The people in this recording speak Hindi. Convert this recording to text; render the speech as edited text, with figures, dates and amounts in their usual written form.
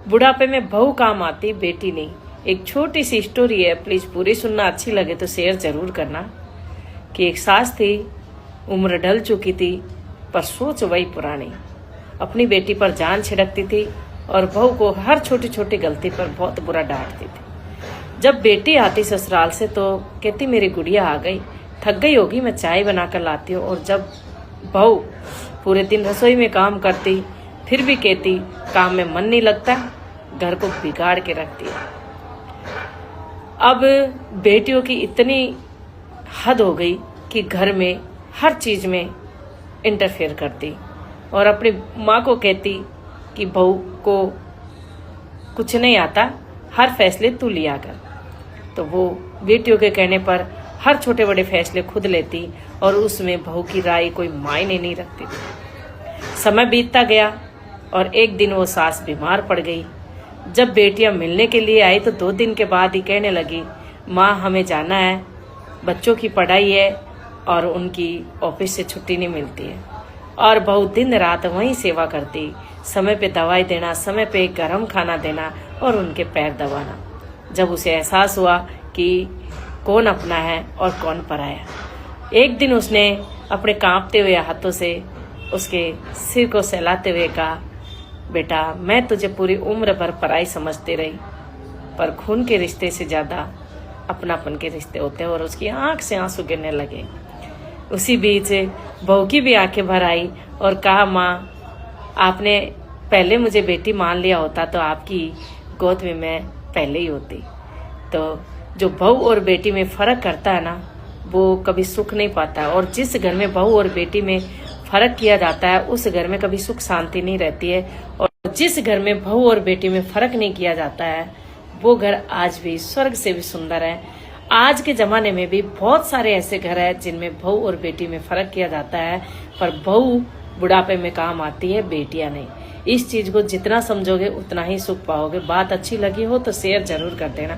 बुढ़ापे में बहू काम आती, बेटी नहीं। एक छोटी सी स्टोरी है, प्लीज पूरी सुनना, अच्छी लगे तो शेयर जरूर करना। कि एक सास थी, उम्र ढल चुकी थी, पर सोच वही पुरानी। अपनी बेटी पर जान छिड़कती थी और बहू को हर छोटी छोटी गलती पर बहुत बुरा डांटती थी। जब बेटी आती ससुराल से तो कहती मेरी गुड़िया आ गई, थक गई होगी, मैं चाय बनाकर लाती हूँ। और जब बहू पूरे दिन रसोई में काम करती फिर भी कहती काम में मन नहीं लगता, घर को बिगाड़ के रखती है। अब बेटियों की इतनी हद हो गई कि घर में हर चीज में इंटरफेयर करती और अपनी माँ को कहती कि बहू को कुछ नहीं आता, हर फैसले तू लिया कर। तो वो बेटियों के कहने पर हर छोटे बड़े फैसले खुद लेती और उसमें बहू की राय कोई मायने नहीं रखती थी। समय बीतता गया और एक दिन वो सास बीमार पड़ गई। जब बेटियां मिलने के लिए आई तो 2 दिन के बाद ही कहने लगी, माँ हमें जाना है, बच्चों की पढ़ाई है और उनकी ऑफिस से छुट्टी नहीं मिलती है। और बहू दिन रात वहीं सेवा करती, समय पे दवाई देना, समय पे गर्म खाना देना और उनके पैर दबाना। जब उसे एहसास हुआ कि कौन अपना है और कौन पराया, एक दिन उसने अपने कांपते हुए हाथों से उसके सिर को सहलाते हुए कहा, बेटा मैं तुझे पूरी उम्र भर पराई समझती रही, पर खून के रिश्ते से ज्यादा अपनापन के रिश्ते होते हैं। और उसकी आंख से आंसू गिरने लगे। उसी बीच बहू की भी आंखें भर आई और कहा, माँ आपने पहले मुझे बेटी मान लिया होता तो आपकी गोद में मैं पहले ही होती। तो जो बहू और बेटी में फर्क करता है ना, वो कभी सुख नहीं पाता। और जिस घर में बहू और बेटी में फर्क किया जाता है उस घर में कभी सुख शांति नहीं रहती है। और जिस घर में बहू और बेटी में फर्क नहीं किया जाता है वो घर आज भी स्वर्ग से भी सुंदर है। आज के जमाने में भी बहुत सारे ऐसे घर हैं जिनमें बहू और बेटी में फर्क किया जाता है, पर बहू बुढ़ापे में काम आती है, बेटियां नहीं। इस चीज को जितना समझोगे उतना ही सुख पाओगे। बात अच्छी लगी हो तो शेयर जरूर कर देना।